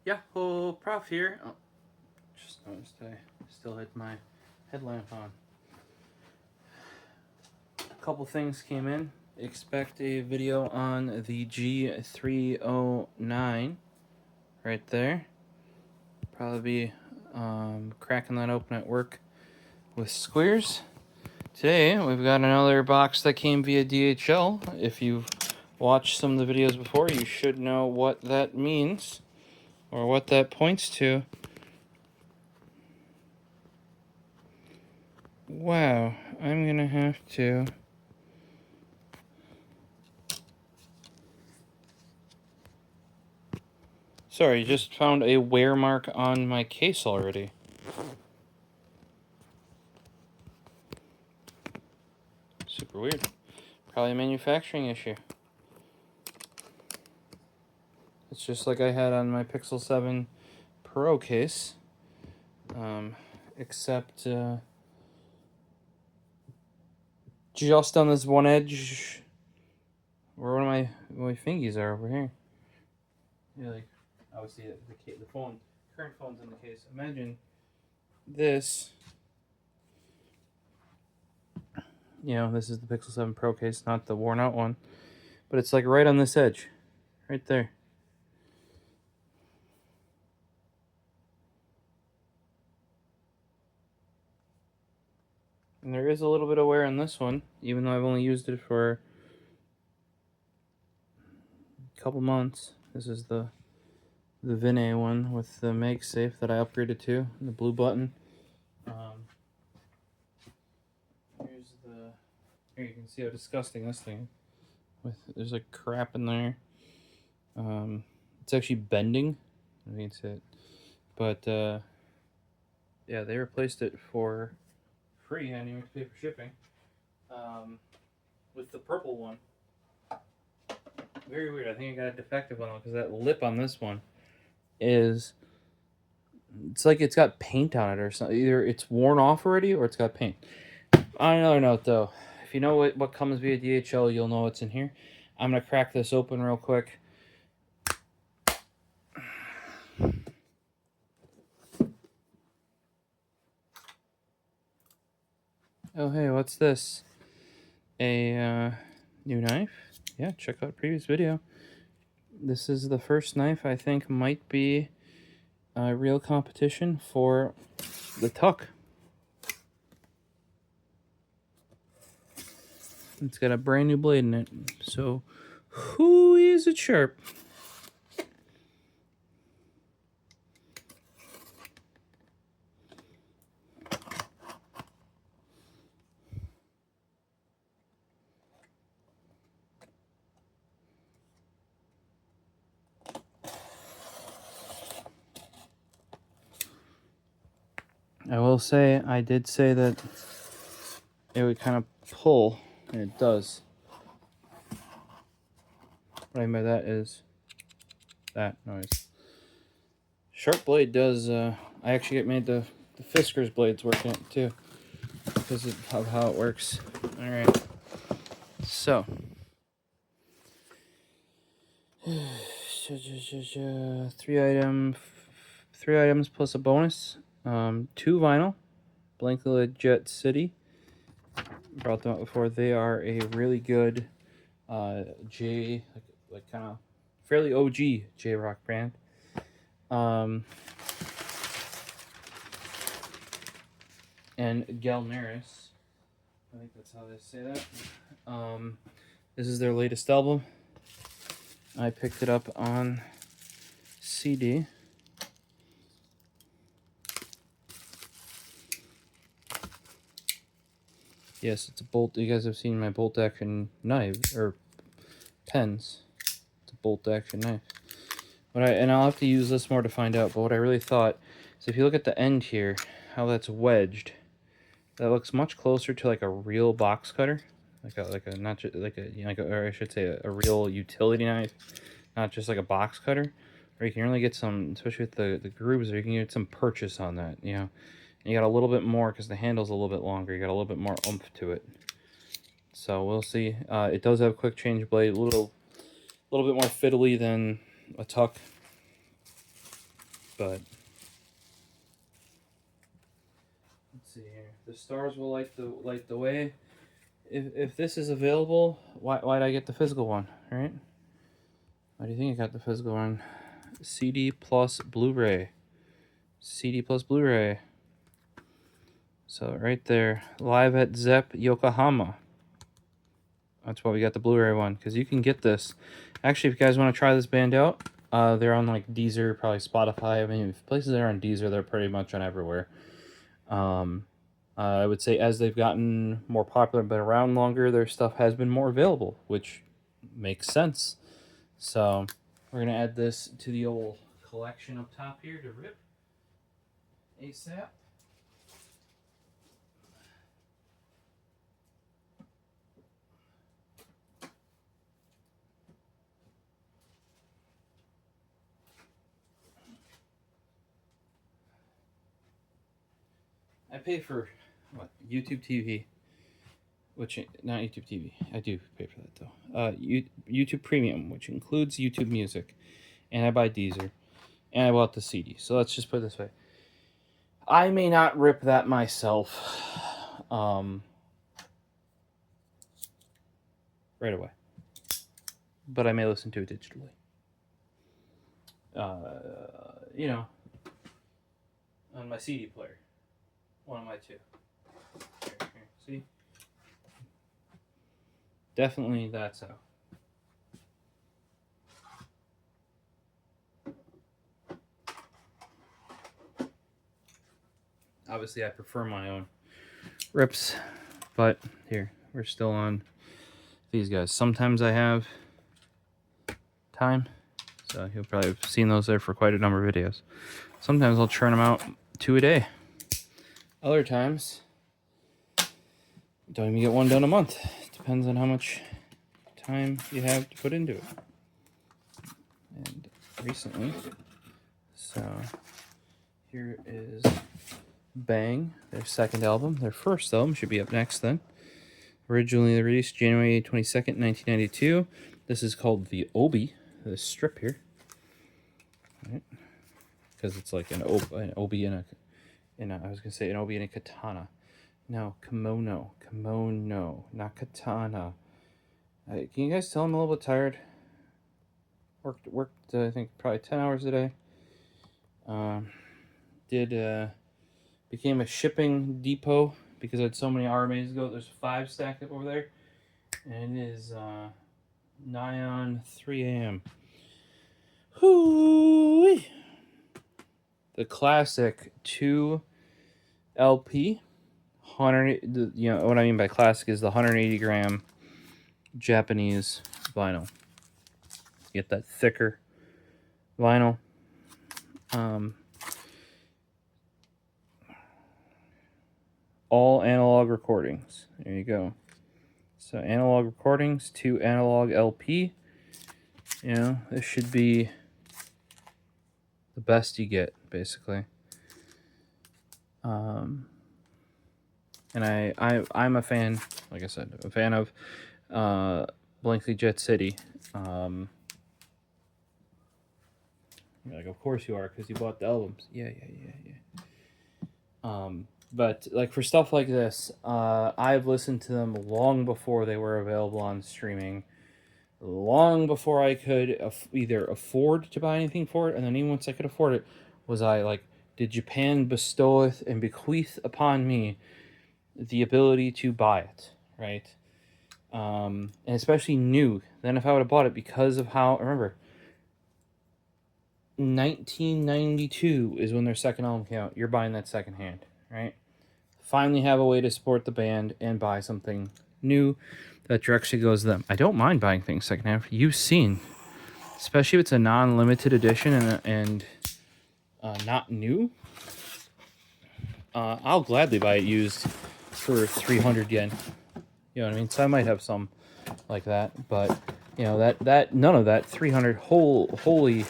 Yahoo! Prof here. Oh, just noticed I still had my headlamp on. A couple things came in. Expect a video on the G309 right there. Probably be cracking that open at work with squares. Today we've got another box that came via DHL. If you've watched some of the videos before, you should know what that means or what that points to. Wow, I'm gonna have to sorry, just found a wear mark on my case already. Super weird. Probably a manufacturing issue. It's just like I had on my Pixel 7 Pro case. Except just on this one edge where one of my fingies are over here. Yeah, like obviously the phone, current phone's in the case. Imagine this. You know, this is the Pixel 7 Pro case, not the worn out one. But it's like right on this edge. Right there. And there is a little bit of wear on this one, even though I've only used it for a couple months. This is the Vinay one with the MagSafe that I upgraded to, the blue button. Here you can see how disgusting this thing is. There's like crap in there. It's actually bending. I mean, it's it. But yeah, they replaced it for free. I didn't even have to pay for shipping. With the purple one. Very weird. I think I got a defective one because that lip on this one is, it's like it's got paint on it or something. Either it's worn off already or it's got paint. On another note though, if you know what comes via DHL, you'll know what's in here. I'm going to crack this open real quick. Oh hey, what's this? A new knife? Yeah, check out previous video. This is the first knife I think might be a real competition for the Tuck. It's got a brand new blade in it, so who is it sharp? I will say, I did say that it would kind of pull, and it does. What I mean by that is that noise. Sharp blade does, I actually made the Fisker's blades work in it too, because of how it works. Alright, so. 3 items plus a bonus. 2 vinyl, Blankey Jet City. Brought them up before. They are a really good like kind of fairly OG J-Rock brand. And GALNERYUS, I think that's how they say that. This is their latest album. I picked it up on CD. Yes, it's a bolt. You guys have seen my bolt action knife or pens. It's a bolt action knife. And I'll have to use this more to find out. But what I really thought is, if you look at the end here, how that's wedged, that looks much closer to like a real box cutter, or I should say a real utility knife, not just like a box cutter. Or you can really get some, especially with the grooves, or you can get some purchase on that, you know. And you got a little bit more because the handle's a little bit longer. You got a little bit more oomph to it. So we'll see. It does have a quick change blade, a little bit more fiddly than a Tuck. But let's see here. The stars will light the way. If this is available, why'd I get the physical one, right? Why do you think I got the physical one? CD plus Blu-ray. CD plus Blu-ray. So right there, live at Zepp Yokohama. That's why we got the Blu-ray one, because you can get this. Actually, if you guys want to try this band out, they're on like Deezer, probably Spotify. I mean, if places that are on Deezer, they're pretty much on everywhere. I would say as they've gotten more popular, been around longer, their stuff has been more available, which makes sense. So we're gonna add this to the old collection up top here to rip ASAP. I pay for what, YouTube TV, which not YouTube TV. I do pay for that though. YouTube Premium, which includes YouTube Music, and I buy Deezer, and I bought the CD. So let's just put it this way: I may not rip that myself, right away, but I may listen to it digitally. You know, on my CD player. One of my two. Here, see? Definitely that's how. Obviously, I prefer my own rips, but here, we're still on these guys. Sometimes I have time, so you'll probably have seen those there for quite a number of videos. Sometimes I'll churn them out 2 a day. Other times, don't even get one done a month. Depends on how much time you have to put into it. And recently, so here is Bang, their second album. Their first album should be up next then. Originally released January 22nd, 1992. This is called the Obi, the strip here. Right? Because it's like an obi and I was gonna say an obi and a katana. No, kimono, not katana. Can you guys tell I'm a little bit tired? Worked I think probably 10 hours a day. Became a shipping depot because I had so many RMAs to go. There's 5 stacked up over there, and it is nigh on 3 a.m. Hoo-wee! The classic 2 LP, 100. You know what I mean by classic is the 180 gram Japanese vinyl. Get that thicker vinyl. All analog recordings. There you go. So analog recordings, 2 analog LP. You know, this should be the best you get, basically. And I'm a fan, like I said, a fan of Blankey Jet City. You're like, of course you are, because you bought the albums. Yeah. But like for stuff like this, I've listened to them long before they were available on streaming, long before I could either afford to buy anything for it, and then even once I could afford it, was I like, did Japan bestoweth and bequeath upon me the ability to buy it, right? And especially new. Then if I would have bought it because of how, remember, 1992 is when their second album came out. You're buying that secondhand, right? Finally have a way to support the band and buy something new that directly goes to them. I don't mind buying things secondhand. You've seen, especially if it's a non-limited edition and not new. I'll gladly buy it used for 300 yen. You know what I mean? So I might have some like that, but you know that none of that 300 holy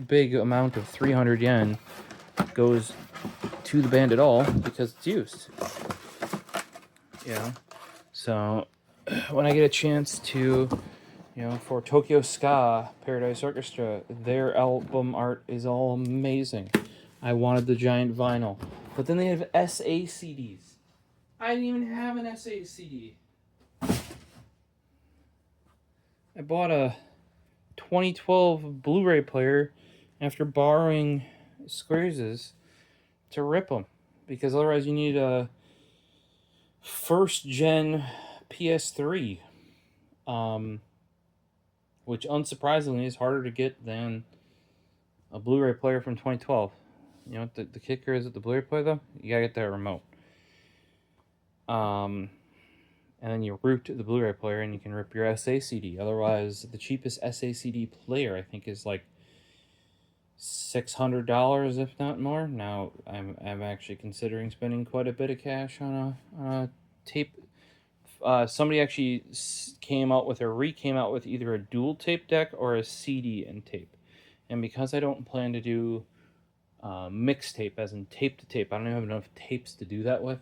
big amount of 300 yen goes to the band at all because it's used. You know, so when I get a chance to, You know, for Tokyo Ska, Paradise Orchestra, their album art is all amazing. I wanted the giant vinyl. But then they have SA CDs. I didn't even have an SA CD. I bought a 2012 Blu-ray player after borrowing Squares's to rip them. Because otherwise you need a first-gen PS3. Which unsurprisingly is harder to get than a Blu-ray player from 2012. You know what the kicker is with the Blu-ray player, though? You gotta get that remote. And then you root the Blu-ray player and you can rip your SA CD. Otherwise, the cheapest SA CD player, I think, is like $600, if not more. Now, I'm actually considering spending quite a bit of cash on a tape. Somebody actually came out with either a dual tape deck or a CD and tape. And because I don't plan to do mixtape, as in tape to tape, I don't even have enough tapes to do that with.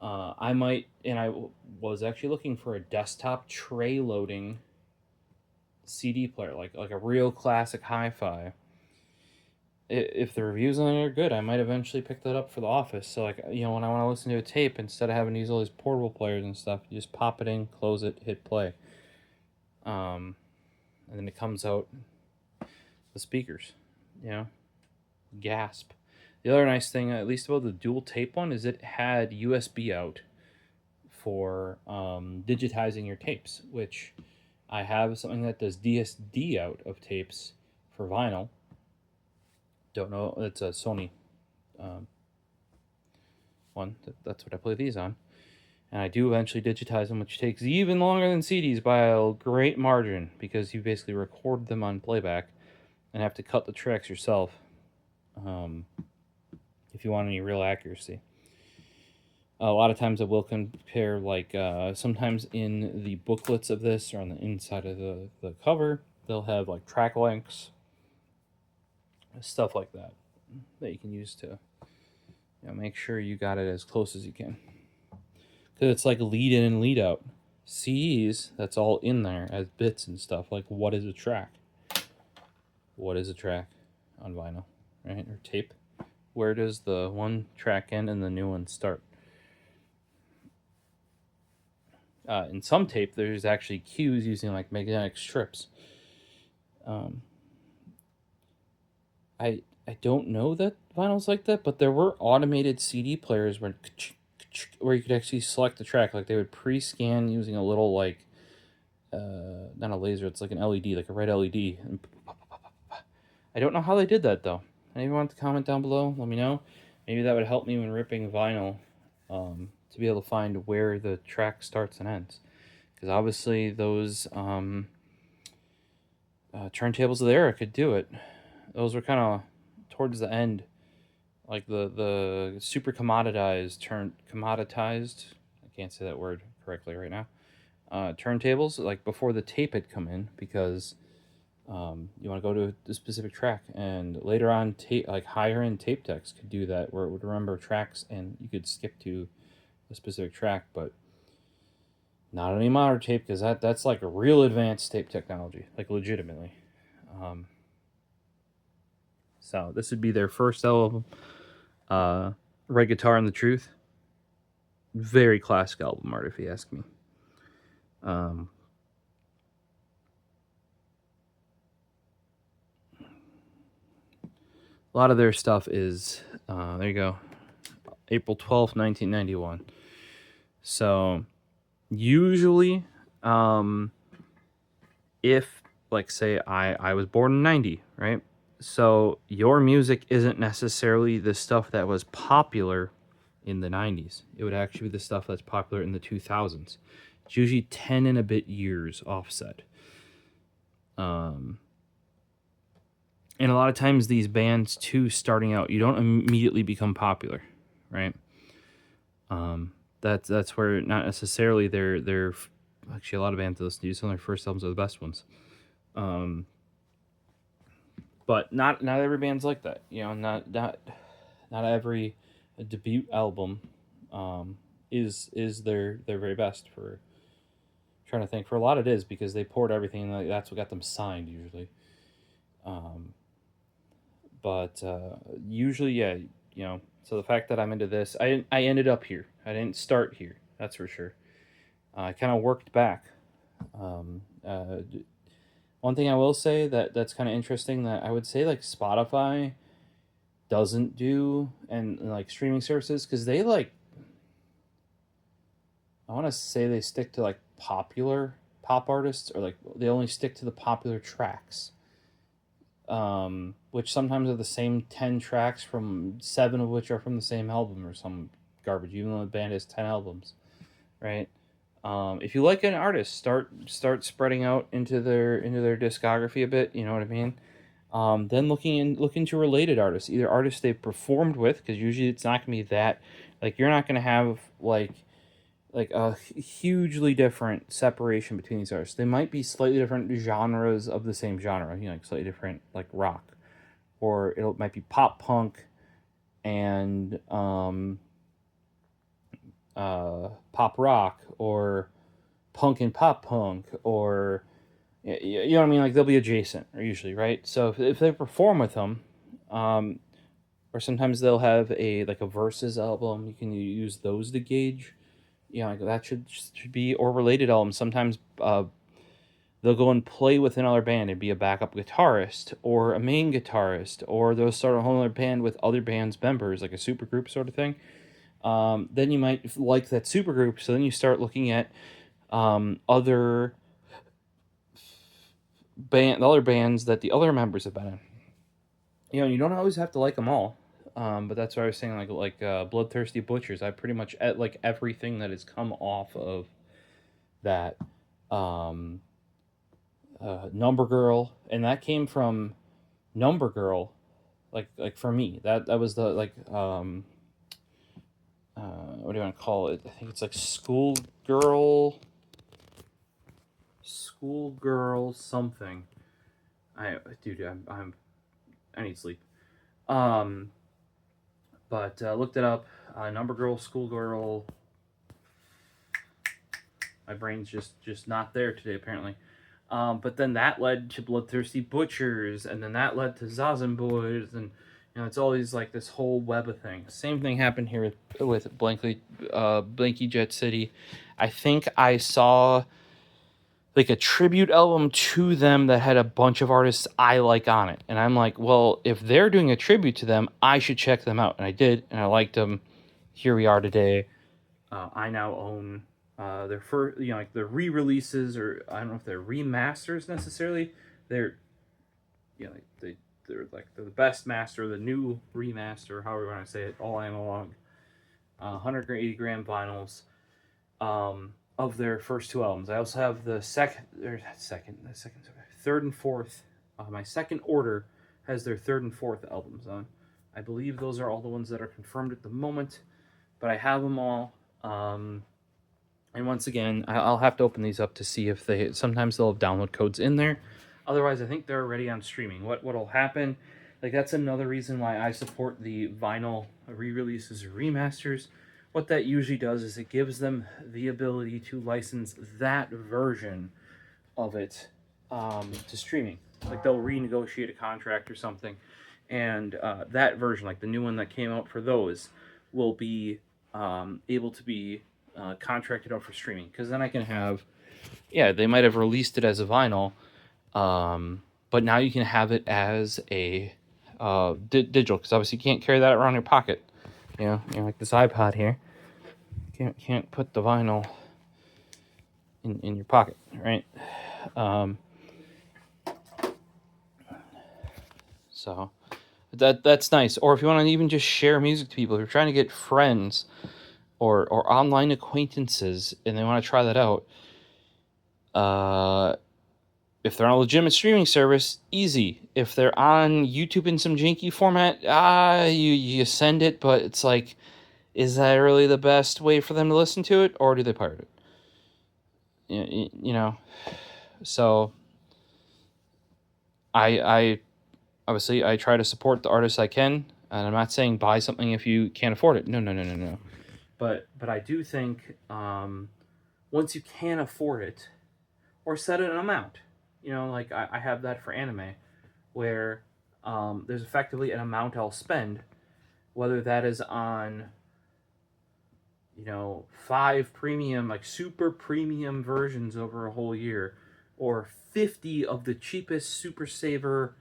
I might, and I was actually looking for a desktop tray loading CD player, like a real classic hi-fi. If the reviews on it are good, I might eventually pick that up for the office. So, like, you know, when I want to listen to a tape, instead of having to use all these portable players and stuff, you just pop it in, close it, hit play. And then it comes out the speakers, you know, gasp. The other nice thing, at least about the dual tape one, is it had USB out for digitizing your tapes, which I have something that does DSD out of tapes for vinyl. Don't know, it's a Sony one. That's what I play these on. And I do eventually digitize them, which takes even longer than CDs by a great margin, because you basically record them on playback and have to cut the tracks yourself. If you want any real accuracy. A lot of times I will compare, like, sometimes in the booklets of this or on the inside of the cover, they'll have, like, track links, stuff like that you can use to, you know, make sure you got it as close as you can. Because it's like lead in and lead out. CDs, that's all in there as bits and stuff. Like, what is a track? What is a track on vinyl, right? Or tape? Where does the one track end and the new one start? In some tape, there's actually cues using, like, magnetic strips. I don't know that vinyl's like that, but there were automated CD players where you could actually select the track. Like, they would pre-scan using a little, like, not a laser, it's like an LED, like a red LED. And I don't know how they did that, though. Anyone want to comment down below? Let me know. Maybe that would help me when ripping vinyl, to be able to find where the track starts and ends. Because obviously those turntables of the era could do it. Those were kind of towards the end, like the super commoditized, I can't say that word correctly right now, turntables, like before the tape had come in, because you want to go to a specific track, and later on like higher end tape decks could do that, where it would remember tracks and you could skip to a specific track. But not any modern tape, because that's like a real advanced tape technology, like legitimately. So this would be their first album, Red Guitar and the Truth. Very classic album art, if you ask me. A lot of their stuff is, there you go, April 12th, 1991. So usually, if, like, say I was born in 90, right? So your music isn't necessarily the stuff that was popular in the 90s. It would actually be the stuff that's popular in the 2000s. It's usually 10 and a bit years offset. And a lot of times these bands, too, starting out, you don't immediately become popular, right? That's where not necessarily they're actually, a lot of bands that listen to some of their first albums are the best ones. But not every band's like that, you know. Not every debut album is their very best for trying to think. For a lot it is because they poured everything, like that's what got them signed usually. But usually, yeah, you know. So the fact that I'm into this, I ended up here. I didn't start here. That's for sure. I kind of worked back. Um, uh, One thing I will say that's kind of interesting that I would say like Spotify doesn't do and like streaming services because they like I want to say they stick to like popular pop artists or like they only stick to the popular tracks. Which sometimes are the same 10 tracks from 7 of which are from the same album or some garbage, even though the band has 10 albums, right? If you like an artist, start spreading out into their discography a bit. You know what I mean? Then look into related artists, either artists they've performed with, because usually it's not gonna be that. Like you're not gonna have like a hugely different separation between these artists. They might be slightly different genres of the same genre, you know, like slightly different like rock, or it might be pop punk and pop rock, or punk and pop punk, or you know what I mean. Like they'll be adjacent, or usually, right? So if they perform with them, or sometimes they'll have a like a versus album. You can use those to gauge. You know, like that should be or related albums. Sometimes they'll go and play with another band and be a backup guitarist or a main guitarist, or they'll start a whole other band with other bands members, like a supergroup sort of thing. Then you might like that supergroup, so then you start looking at other other bands that the other members have been in. You know, you don't always have to like them all. But that's what I was saying, Bloodthirsty Butchers. I pretty much like everything that has come off of that. Number Girl, and that came from Number Girl, like for me that was the like what do you want to call it? I think it's like schoolgirl something. I need sleep. But looked it up. Number Girl, Schoolgirl. My brain's just not there today apparently. But then that led to Bloodthirsty Butchers, and then that led to Zazen Boys, and you know it's always like this whole web of things. Same thing happened here with Blanky Jet City. I think I saw like a tribute album to them that had a bunch of artists I like on it, and I'm like, well, if they're doing a tribute to them, I should check them out, and I did, and I liked them. Here we are today. I now own their first, you know, like the re-releases, or I don't know if they're remasters necessarily. They're, you know, they're the best master, the new remaster, however you want to say it, all analog, 180 gram vinyls, of their first 2 albums. I also have the third and fourth. My second order has their third and fourth albums on. I believe those are all the ones that are confirmed at the moment, but I have them all. And once again, I'll have to open these up to see if sometimes they'll have download codes in there. Otherwise, I think they're already on streaming. What'll happen, like that's another reason why I support the vinyl re-releases or remasters. What that usually does is it gives them the ability to license that version of it to streaming. Like they'll renegotiate a contract or something, and that version, like the new one that came out for those, will be able to be contracted out for streaming. Because then I can have, yeah, they might have released it as a vinyl, but now you can have it as a digital. Because obviously you can't carry that around your pocket. You know, like this iPod here. Can't put the vinyl in your pocket, right? So that's nice. Or if you want to even just share music to people, if you're trying to get friends or online acquaintances and they want to try that out, if they're on a legitimate streaming service, easy. If they're on YouTube in some janky format, you send it, but it's like, is that really the best way for them to listen to it, or do they pirate it? You know, so I obviously I try to support the artists I can, and I'm not saying buy something if you can't afford it. No. But I do think once you can afford it, or set an amount. You know, like I have that for anime, where there's effectively an amount I'll spend, whether that is on, you know, 5 premium, like super premium versions over a whole year, or 50 of the cheapest super saver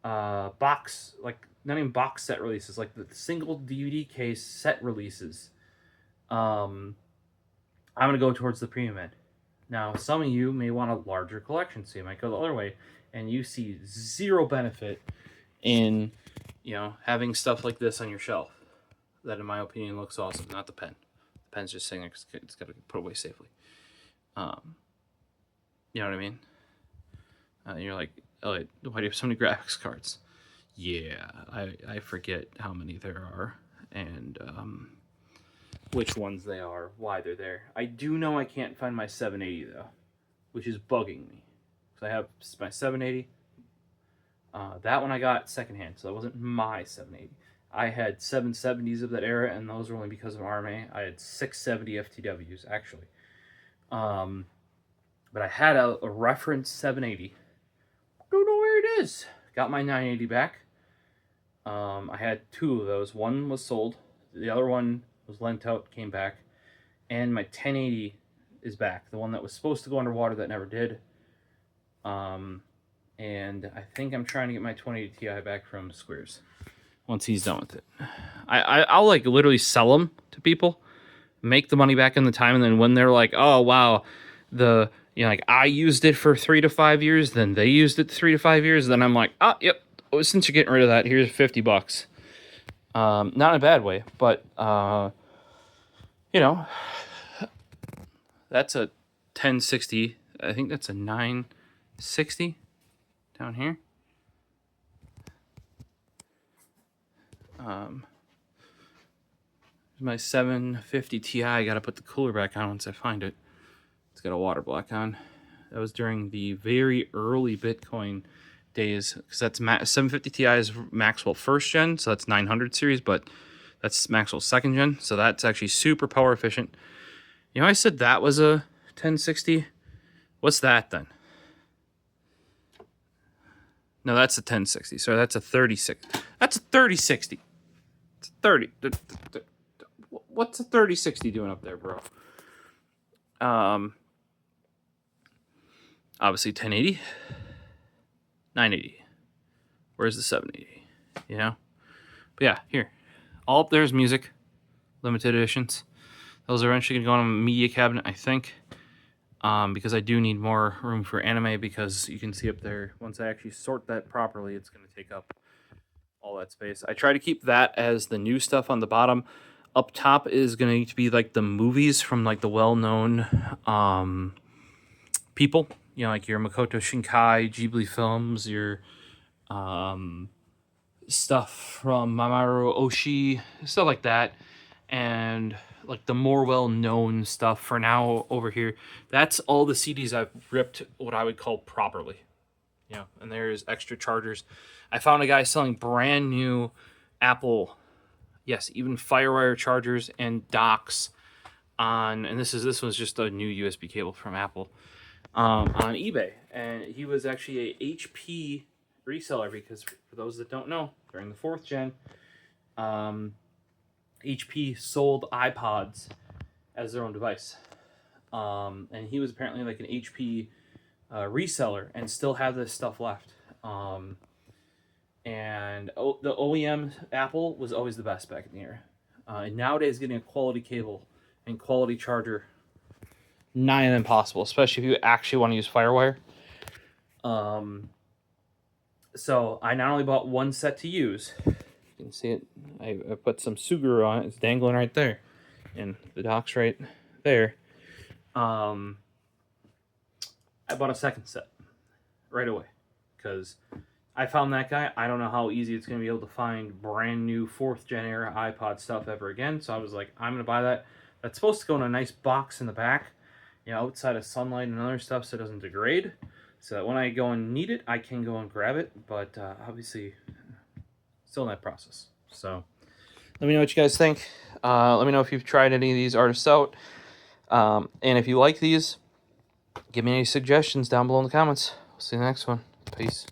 box, like not even box set releases, like the single DVD case set releases. I'm gonna go towards the premium end. Now, some of you may want a larger collection, so you might go the other way, and you see zero benefit in, you know, having stuff like this on your shelf. That, in my opinion, looks awesome. Not the pen. The pen's just sitting there. It's got to put away safely. You know what I mean? You're like, oh, why do you have so many graphics cards? Yeah, I forget how many there are, and which ones they are, why they're there. I do know I can't find my 780 though, which is bugging me. So I have my 780. That one I got secondhand, so that wasn't my 780. I had 770s of that era, and those were only because of RMA. I had 670 FTWs actually, but I had a reference 780. Don't know where it is. Got my 980 back. I had 2 of those. One was sold. The other one was lent out, came back. And my 1080 is back. The one that was supposed to go underwater that never did. And I think I'm trying to get my 2080 Ti back from Squares once he's done with it. I'll like literally sell them to people, make the money back in the time, and then when they're like, oh wow, you know, like I used it for 3 to 5 years, then they used it 3 to 5 years, then I'm like, oh yep, since you're getting rid of that, here's $50. Not in a bad way, but you know, that's a 1060. I think that's a 960 down here. My 750 Ti. I gotta put the cooler back on once I find it. It's got a water block on. That was during the very early Bitcoin days, because that's 750 Ti is Maxwell first gen, so that's 900 series, but that's Maxwell second gen, so that's actually super power efficient. You know, I said that was a 1060. What's that then? No, that's a 1060. So that's a 36. That's a 3060. It's a 30. What's a 3060 doing up there, bro? Obviously 1080, 980. Where's the 780? You know? But yeah, here. All up there is music, limited editions. Those are eventually going to go on a media cabinet, I think, because I do need more room for anime, because you can see up there, once I actually sort that properly, it's going to take up all that space. I try to keep that as the new stuff on the bottom. Up top is going to need to be like the movies from like the well-known people, you know, like your Makoto Shinkai, Ghibli films, your stuff from Mamoru Oshii, stuff like that, and like the more well-known stuff for now over here. That's all the CDs I've ripped what I would call properly. You know, and there's extra chargers. I found a guy selling brand new Apple, yes, even FireWire chargers and docks on, and this was just a new USB cable from Apple, on eBay, and he was actually a HP reseller, because for those that don't know, during the 4th gen, HP sold iPods as their own device, and he was apparently like an HP reseller and still had this stuff left. And the OEM Apple was always the best back in the era. And nowadays, getting a quality cable and quality charger, nigh on impossible, especially if you actually want to use FireWire. So I not only bought one set to use, you can see it, I put some Suguru on it, it's dangling right there, and the dock's right there. I bought a second set right away, because I found that guy. I don't know how easy it's going to be able to find brand new 4th gen era iPod stuff ever again. So I was like, I'm going to buy that. That's supposed to go in a nice box in the back, you know, outside of sunlight and other stuff, so it doesn't degrade. So that when I go and need it, I can go and grab it. But obviously, still in that process. So let me know what you guys think. Let me know if you've tried any of these artists out. And if you like these, Give me any suggestions down below in the comments. We'll see you in the next one. Peace.